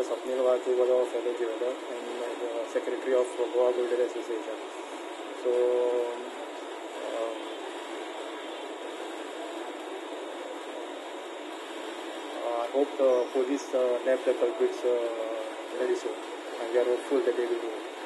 Mr. Sapnil Watu was our fellow jeweler and the secretary of Goa Golden Association. So I hope the police nab the culprits very soon, and we are hopeful that they will do it.